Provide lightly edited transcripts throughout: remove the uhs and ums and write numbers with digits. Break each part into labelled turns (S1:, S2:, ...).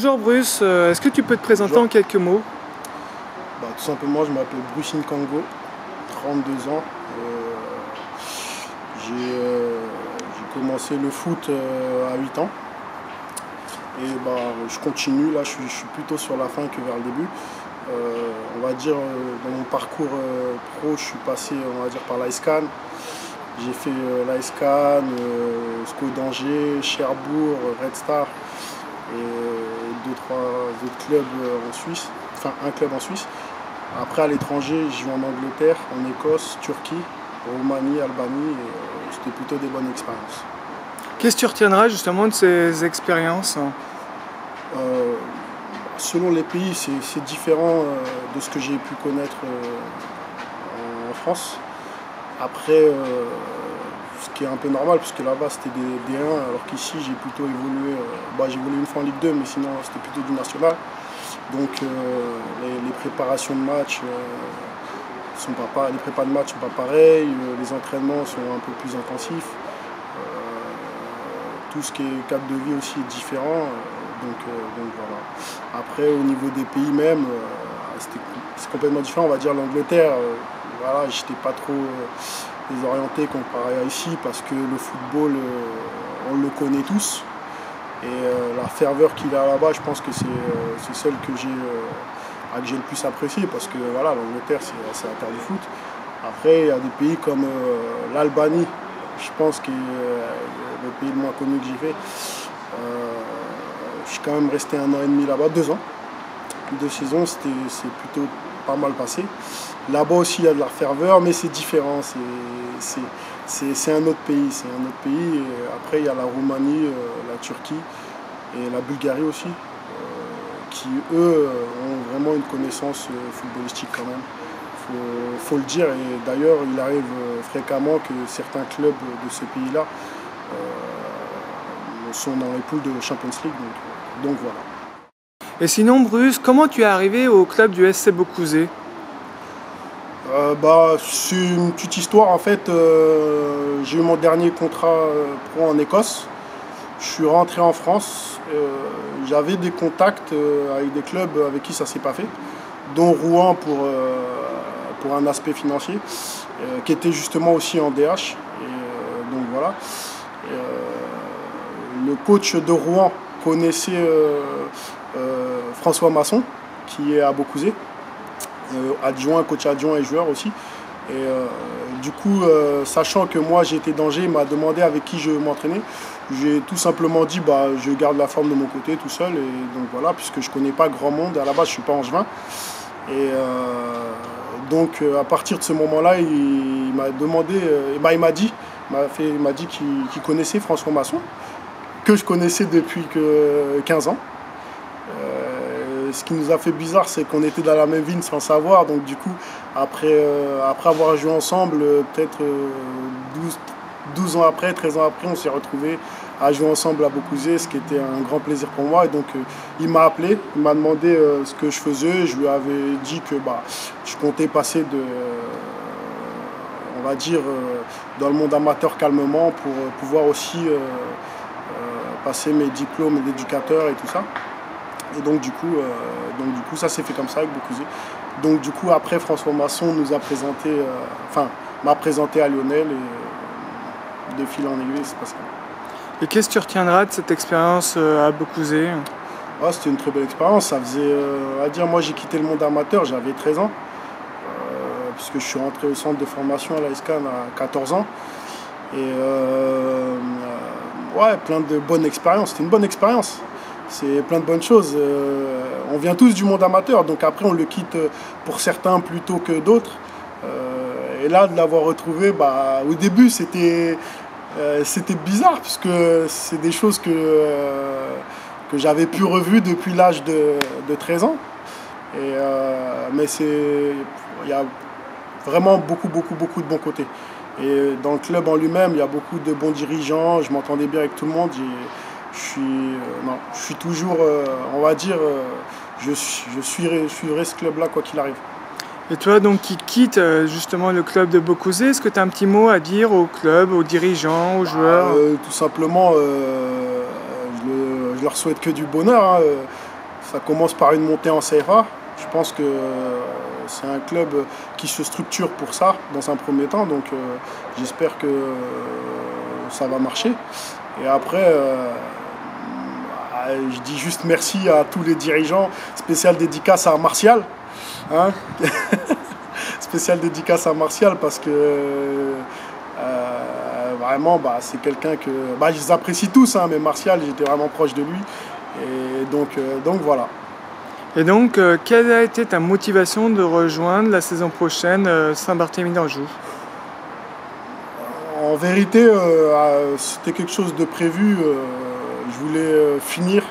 S1: Bonjour Bruce, est-ce que tu peux te présenter
S2: Bonjour.
S1: en quelques mots?
S2: Tout simplement, je m'appelle Bruce Nkango, 32 ans. J'ai commencé le foot à 8 ans. Et je continue, là je suis plutôt sur la fin que vers le début. On va dire, dans mon parcours pro, je suis passé, on va dire, par l'AS-Cannes. J'ai fait l'AS-Cannes, SCO d'Angers, Cherbourg, Red Star et 2-3 autres clubs en Suisse, enfin un club en Suisse. Après à l'étranger, j'ai joué en Angleterre, en Écosse, Turquie, Roumanie, Albanie et c'était plutôt des bonnes expériences.
S1: Qu'est-ce que tu retiendras justement de ces expériences?
S2: Selon les pays, c'est différent de ce que j'ai pu connaître en France. Après, ce qui est un peu normal, puisque là-bas c'était des D1, alors qu'ici j'ai plutôt évolué. J'ai évolué une fois en Ligue 2, mais sinon c'était plutôt du national. Donc les préparations de match les prépas de match sont pas pareils, les entraînements sont un peu plus intensifs. Tout ce qui est cadre de vie aussi est différent. Donc voilà. Après au niveau des pays même, c'est complètement différent. On va dire l'Angleterre, voilà, j'étais pas trop désorienté comparé à ici parce que le football, on le connaît tous. Et la ferveur qu'il a là-bas, je pense que c'est celle que j'ai le plus appréciée parce que voilà, l'Angleterre, c'est la terre du foot. Après, il y a des pays comme l'Albanie, je pense que le pays le moins connu que j'ai fait. Je suis quand même resté 1 an et demi là-bas, 2 ans. 2 saisons, c'est plutôt pas mal passé. Là-bas aussi, il y a de la ferveur, mais c'est différent. C'est un autre pays. C'est un autre pays. Et après, il y a la Roumanie, la Turquie et la Bulgarie aussi, qui, eux, ont vraiment une connaissance footballistique quand même. Faut le dire. Et d'ailleurs, il arrive fréquemment que certains clubs de ce pays-là sont dans les poules de Champions League. Donc voilà.
S1: Et sinon Bruce, comment tu es arrivé au club du SC Beaucouzé?
S2: C'est une petite histoire en fait. J'ai eu mon dernier contrat pro en Écosse. Je suis rentré en France. J'avais des contacts avec des clubs avec qui ça s'est pas fait, dont Rouen pour un aspect financier, qui était justement aussi en DH. Donc voilà. Le coach de Rouen connaissait François Masson, qui est à Beaucouzé. Coach adjoint et joueur aussi. Et du coup, sachant que moi j'étais d'Angers, il m'a demandé avec qui je m'entraînais. J'ai tout simplement dit je garde la forme de mon côté tout seul. Et donc voilà, puisque je connais pas grand monde. À la base, je suis pas angevin. Et donc à partir de ce moment-là, il m'a demandé, il m'a dit qu'il connaissait François Masson, que je connaissais depuis 15 ans. Ce qui nous a fait bizarre, c'est qu'on était dans la même ville sans savoir. Donc du coup, après avoir joué ensemble, peut-être 12 ans après, 13 ans après, on s'est retrouvés à jouer ensemble à Beaucouzé, ce qui était un grand plaisir pour moi. Et donc il m'a appelé, il m'a demandé ce que je faisais. Je lui avais dit que je comptais passer on va dire, dans le monde amateur calmement pour pouvoir aussi passer mes diplômes d'éducateur et tout ça. Et donc du coup, ça s'est fait comme ça avec Beaucouzé. Donc du coup, après, François Masson nous a présenté, m'a présenté à Lionel et de fil en aiguille, c'est passé.
S1: Et qu'est-ce que tu retiendras de cette expérience à Beaucouzé?
S2: C'était une très belle expérience. Ça faisait, on va dire, moi j'ai quitté le monde amateur, j'avais 13 ans, puisque je suis rentré au centre de formation à l'AS-Cannes à 14 ans. Et plein de bonnes expériences. C'était une bonne expérience. C'est plein de bonnes choses. On vient tous du monde amateur, donc après on le quitte pour certains plutôt que d'autres. Et là, de l'avoir retrouvé, au début c'était bizarre, puisque c'est des choses que j'avais plus revues depuis l'âge de 13 ans. Mais il y a vraiment beaucoup de bons côtés. Et dans le club en lui-même, il y a beaucoup de bons dirigeants, je m'entendais bien avec tout le monde. Je suis toujours, on va dire, je suivrai ce club-là quoi qu'il arrive.
S1: Et toi donc qui quitte justement le club de Beaucouzé, est-ce que tu as un petit mot à dire au club, aux dirigeants, aux joueurs?
S2: Tout simplement, je leur souhaite que du bonheur. Ça commence par une montée en CFA. Je pense que c'est un club qui se structure pour ça dans un premier temps. Donc j'espère que ça va marcher. Et après, je dis juste merci à tous les dirigeants. Spécial dédicace à Martial. Hein spécial dédicace à Martial parce que vraiment c'est quelqu'un que je les apprécie tous, hein, mais Martial, j'étais vraiment proche de lui. Et donc voilà.
S1: Et donc, quelle a été ta motivation de rejoindre la saison prochaine Saint-Barthélemy d'Anjou?
S2: En vérité, c'était quelque chose de prévu. Je voulais finir,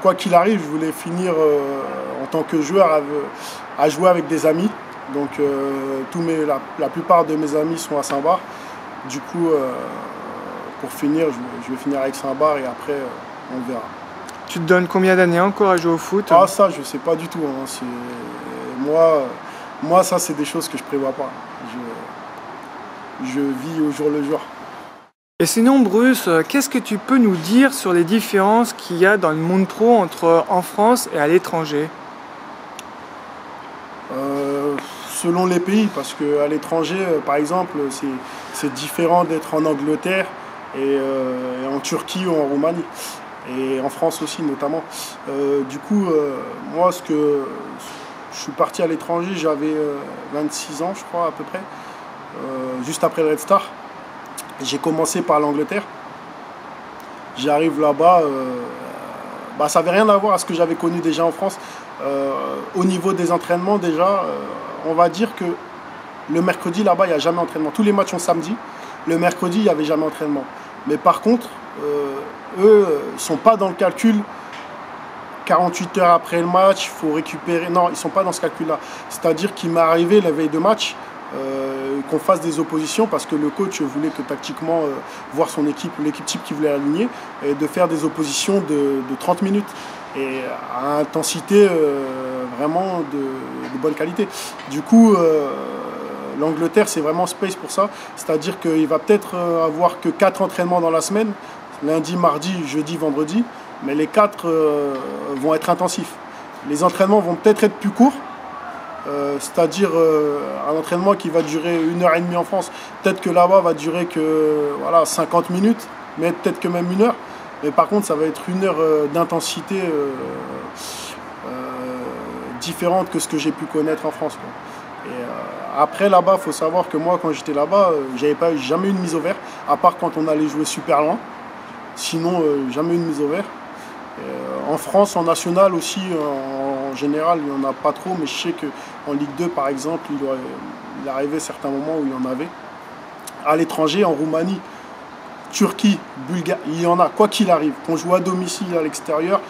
S2: quoi qu'il arrive, je voulais finir en tant que joueur à jouer avec des amis. Donc la plupart de mes amis sont à Saint-Bar. Du coup, pour finir, je vais finir avec Saint-Bar et après, on verra.
S1: Tu te donnes combien d'années encore à jouer au foot?
S2: Ah, ça, je ne sais pas du tout. Hein. Moi, ça, c'est des choses que je ne prévois pas. Je vis au jour le jour.
S1: Et sinon, Bruce, qu'est-ce que tu peux nous dire sur les différences qu'il y a dans le monde pro entre en France et à l'étranger?
S2: Selon les pays, parce qu'à l'étranger, par exemple, c'est différent d'être en Angleterre et en Turquie ou en Roumanie. Et en France aussi notamment. Du coup, moi, je suis parti à l'étranger, j'avais 26 ans, je crois, à peu près, juste après le Red Star. J'ai commencé par l'Angleterre. J'arrive là-bas, ça n'avait rien à voir à ce que j'avais connu déjà en France. Au niveau des entraînements, déjà, on va dire que le mercredi, là-bas, il n'y a jamais d'entraînement. Tous les matchs sont samedi. Le mercredi, il n'y avait jamais d'entraînement. Mais par contre, eux, ils ne sont pas dans le calcul 48 heures après le match, il faut récupérer. Non, ils ne sont pas dans ce calcul-là. C'est-à-dire qu'il m'est arrivé la veille de match qu'on fasse des oppositions parce que le coach voulait que tactiquement voir son équipe, l'équipe type qu'il voulait aligner, et de faire des oppositions de 30 minutes et à intensité vraiment de bonne qualité. Du coup, l'Angleterre, c'est vraiment space pour ça. C'est-à-dire qu'il va peut-être avoir que 4 entraînements dans la semaine, lundi, mardi, jeudi, vendredi, mais les 4 vont être intensifs. Les entraînements vont peut-être être plus courts, c'est-à-dire un entraînement qui va durer 1h30 en France, peut-être que là-bas va durer que 50 minutes, mais peut-être que même 1 heure. Mais par contre, ça va être 1 heure d'intensité différente que ce que j'ai pu connaître en France, quoi. Et après, là-bas, il faut savoir que moi, quand j'étais là-bas, j'avais jamais eu une mise au vert, à part quand on allait jouer super loin. Sinon, jamais eu une mise au vert. En France, en national aussi, en général, il n'y en a pas trop, mais je sais qu'en Ligue 2, par exemple, il arrivait certains moments où il y en avait. À l'étranger, en Roumanie, Turquie, Bulgarie, il y en a, quoi qu'il arrive. Qu'on joue à domicile, à l'extérieur,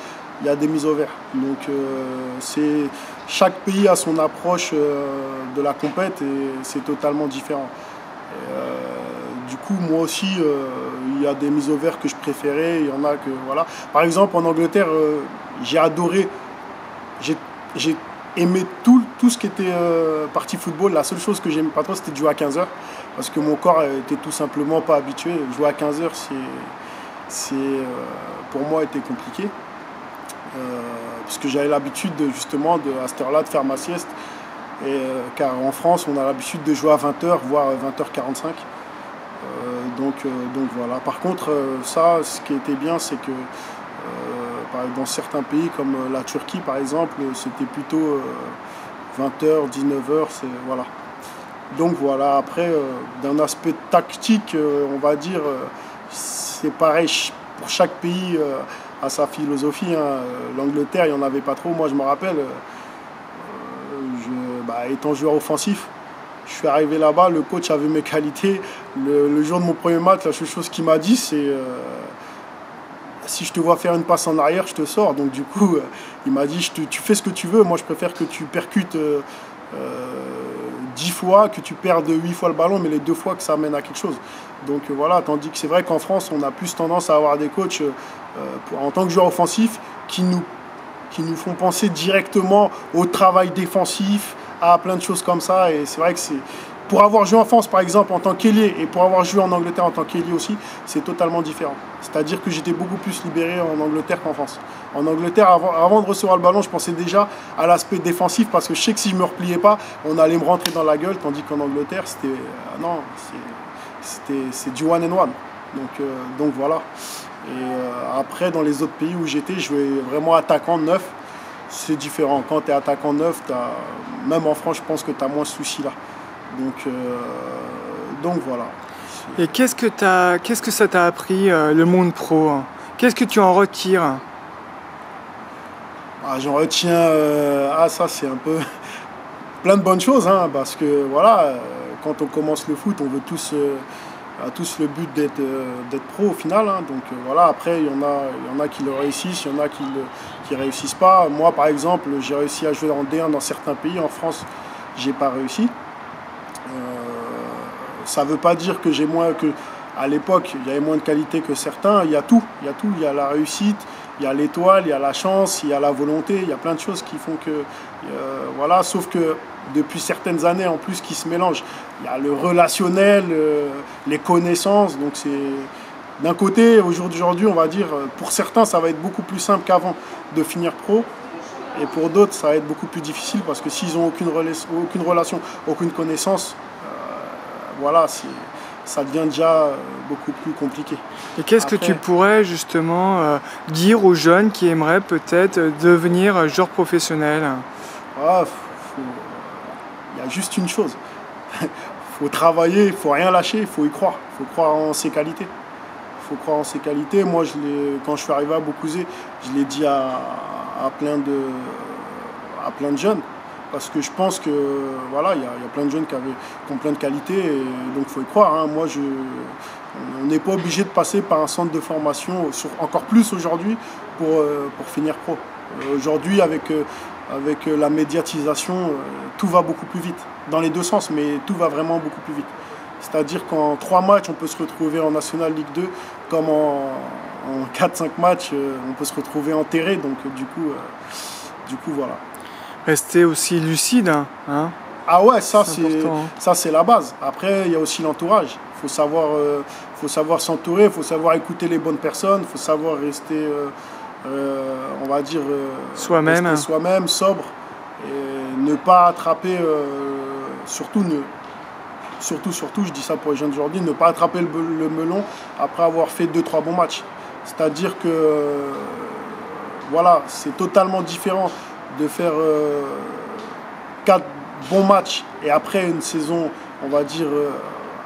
S2: il y a des mises au vert. Donc, chaque pays a son approche de la compète et c'est totalement différent. Du coup, moi aussi, il y a des mises au vert que je préférais. Il y en a que, voilà. Par exemple, en Angleterre, j'ai adoré, j'ai aimé tout ce qui était partie football. La seule chose que j'aimais pas trop, c'était de jouer à 15h. Parce que mon corps était tout simplement pas habitué. Jouer à 15h, pour moi, était compliqué. Parce que j'avais l'habitude, justement, à cette heure-là, de faire ma sieste. Car en France, on a l'habitude de jouer à 20h, voire 20h45. Donc voilà. Par contre, ce qui était bien, c'est que dans certains pays comme la Turquie, par exemple, c'était plutôt 20h, 19h, voilà. Donc voilà, après, d'un aspect tactique, on va dire, c'est pareil pour chaque pays à sa philosophie. Hein. L'Angleterre, il n'y en avait pas trop. Moi, je me rappelle, étant joueur offensif, je suis arrivé là-bas, le coach avait mes qualités. Le jour de mon premier match, la seule chose qu'il m'a dit, c'est si je te vois faire une passe en arrière, je te sors. Donc du coup, il m'a dit, tu fais ce que tu veux. Moi, je préfère que tu percutes 10 fois, que tu perdes 8 fois le ballon, mais les 2 fois que ça amène à quelque chose. Donc voilà, tandis que c'est vrai qu'en France, on a plus tendance à avoir des coachs en tant que joueur offensif qui nous font penser directement au travail défensif, à plein de choses comme ça. Et c'est vrai que pour avoir joué en France, par exemple, en tant qu'ailier, et pour avoir joué en Angleterre en tant qu'ailier aussi, c'est totalement différent. C'est-à-dire que j'étais beaucoup plus libéré en Angleterre qu'en France. En Angleterre, avant de recevoir le ballon, je pensais déjà à l'aspect défensif, parce que je sais que si je ne me repliais pas, on allait me rentrer dans la gueule, tandis qu'en Angleterre, c'était non, c'est du one and one. Donc voilà. Et après, dans les autres pays où j'étais, je jouais vraiment attaquant neuf. C'est différent. Quand tu es attaquant neuf, même en France, je pense que tu as moins ce souci-là. Donc voilà.
S1: Et qu'est-ce que ça t'a appris, le monde pro, hein? Qu'est-ce que tu en retires?
S2: J'en retiens, ça c'est un peu plein de bonnes choses, hein, parce que voilà, quand on commence le foot, on veut tous le but d'être pro au final, hein. Donc voilà, après il y en a qui le réussissent, il y en a qui réussissent pas. Moi par exemple, j'ai réussi à jouer en D1 dans certains pays. En France, j'ai pas réussi. Ça veut pas dire que à l'époque il y avait moins de qualité que certains. Il y a tout, il y a la réussite, il y a l'étoile, il y a la chance, il y a la volonté, il y a plein de choses qui font que voilà. Sauf que depuis certaines années en plus qui se mélangent. Il y a le relationnel, les connaissances. Donc c'est d'un côté, au jour d'aujourd'hui, on va dire, pour certains, ça va être beaucoup plus simple qu'avant de finir pro. Et pour d'autres, ça va être beaucoup plus difficile parce que s'ils n'ont aucune relation, aucune connaissance, voilà, ça devient déjà beaucoup plus compliqué.
S1: Et qu'est-ce que tu pourrais justement dire aux jeunes qui aimeraient peut-être devenir joueur professionnel?
S2: Il y a juste une chose. Il faut travailler, il ne faut rien lâcher, il faut y croire. Il faut croire en ses qualités. Il faut croire en ses qualités. Moi, quand je suis arrivé à Beaucouzé, je l'ai dit à plein de jeunes. Parce que je pense que voilà, il y a plein de jeunes qui ont plein de qualités, et donc il faut y croire, hein. Moi, on n'est pas obligé de passer par un centre de formation, encore plus aujourd'hui, pour finir pro. Aujourd'hui, avec la médiatisation, tout va beaucoup plus vite, dans les deux sens, mais tout va vraiment beaucoup plus vite. C'est-à-dire qu'en 3 matchs, on peut se retrouver en National Ligue 2, comme en 4-5 matchs, on peut se retrouver enterré, donc du coup voilà.
S1: Rester aussi lucide, hein.
S2: Ah ouais, ça c'est la base. Après, il y a aussi l'entourage. Il faut savoir s'entourer, il faut savoir écouter les bonnes personnes, il faut savoir rester, on va dire,
S1: soi-même,
S2: sobre, et ne pas attraper, surtout, je dis ça pour les jeunes d'aujourd'hui, ne pas attraper le melon après avoir fait 2-3 bons matchs. C'est-à-dire que, voilà, c'est totalement différent de faire 4 bons matchs et après une saison, on va dire,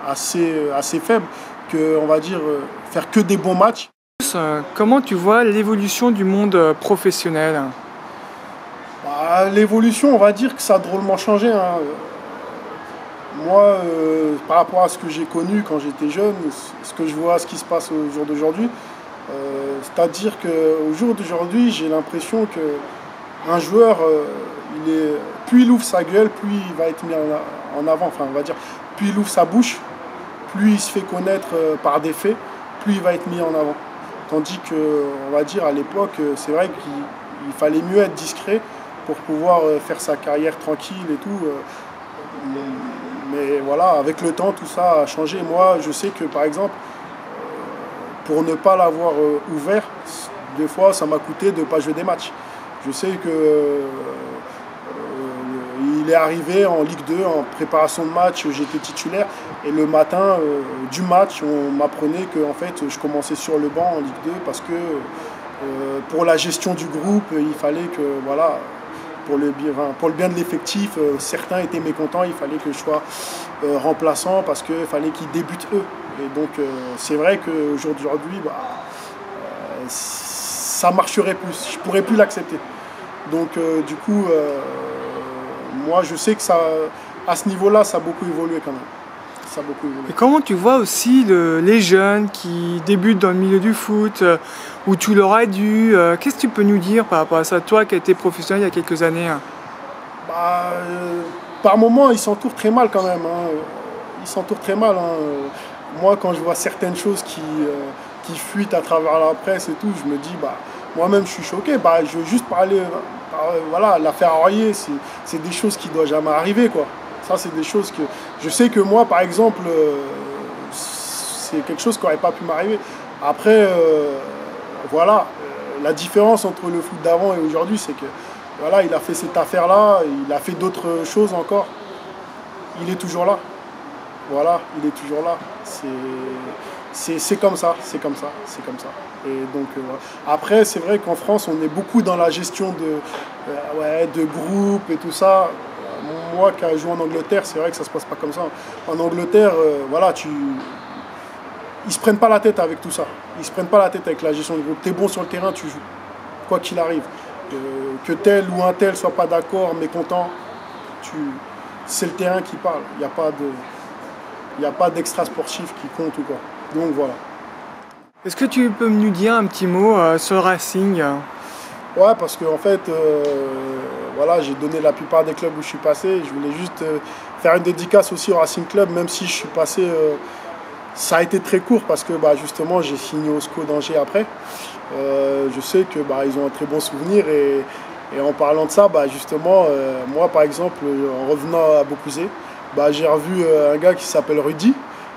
S2: assez faible, que, on va dire, faire que des bons matchs.
S1: Comment tu vois l'évolution du monde professionnel?
S2: L'évolution, on va dire que ça a drôlement changé, hein. Moi, par rapport à ce que j'ai connu quand j'étais jeune, ce que je vois, ce qui se passe au jour d'aujourd'hui, c'est-à-dire qu'au jour d'aujourd'hui, j'ai l'impression que un joueur, plus il ouvre sa gueule, plus il va être mis en avant. Enfin, on va dire, plus il ouvre sa bouche, plus il se fait connaître par des faits, plus il va être mis en avant. Tandis que, on va dire, à l'époque, c'est vrai qu'il fallait mieux être discret pour pouvoir faire sa carrière tranquille et tout. Mais voilà, avec le temps, tout ça a changé. Moi, je sais que, par exemple, pour ne pas l'avoir ouvert, des fois, ça m'a coûté de ne pas jouer des matchs. Je sais que il est arrivé en Ligue 2, en préparation de match, j'étais titulaire. Et le matin du match, on m'apprenait que en fait, je commençais sur le banc en Ligue 2 parce que pour la gestion du groupe, il fallait que, voilà, pour le bien de l'effectif, certains étaient mécontents, il fallait que je sois remplaçant parce qu'il fallait qu'ils débutent eux. Et donc, c'est vrai qu'aujourd'hui, ça marcherait plus, je ne pourrais plus l'accepter. Donc du coup, moi je sais que ça, à ce niveau-là, ça a beaucoup évolué quand même. Ça a beaucoup évolué.
S1: Et comment tu vois aussi les jeunes qui débutent dans le milieu du foot, où tu leur as dû, qu'est-ce que tu peux nous dire par rapport à ça, toi qui as été professionnel il y a quelques années?
S2: Par moments, ils s'entourent très mal quand même, hein. Ils s'entourent très mal, hein. Moi, quand je vois certaines choses qui fuitent à travers la presse et tout, je me dis, moi-même, je suis choqué. Je veux juste parler, voilà, l'affaire Aurier, c'est des choses qui ne doivent jamais arriver, quoi. Ça, c'est des choses que je sais que moi, par exemple, c'est quelque chose qui n'aurait pas pu m'arriver. Après, voilà, la différence entre le foot d'avant et aujourd'hui, c'est que voilà, il a fait cette affaire-là, il a fait d'autres choses encore. Il est toujours là. Voilà, il est toujours là. C'est comme ça, c'est comme ça, c'est comme ça. Et donc, voilà. Après, c'est vrai qu'en France, on est beaucoup dans la gestion de groupes et tout ça. Moi, qui ai joué en Angleterre, c'est vrai que ça se passe pas comme ça. En Angleterre, voilà, ils se prennent pas la tête avec tout ça. Ils se prennent pas la tête avec la gestion de groupe. Tu es bon sur le terrain, tu joues, quoi qu'il arrive. Que tel ou un tel soit pas d'accord, mécontent, c'est le terrain qui parle. Il n'y a pas d'extra sportif qui compte ou quoi. Donc voilà.
S1: Est-ce que tu peux nous dire un petit mot sur le Racing?
S2: Ouais, parce qu'en fait, voilà, j'ai donné la plupart des clubs où je suis passé. Je voulais juste faire une dédicace aussi au Racing Club, même si je suis passé. Ça a été très court parce que justement, j'ai signé au SCO d'Angers après. Je sais que ils ont un très bon souvenir et en parlant de ça, justement, moi par exemple, en revenant à Beaucouzé, j'ai revu un gars qui s'appelle Rudy,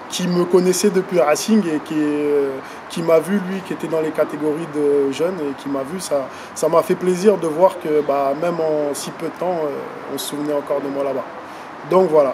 S2: qui me connaissait depuis Racing et qui m'a vu, lui, qui était dans les catégories de jeunes et qui m'a vu. Ça m'a fait plaisir de voir que même en si peu de temps, on se souvenait encore de moi là-bas. Donc voilà.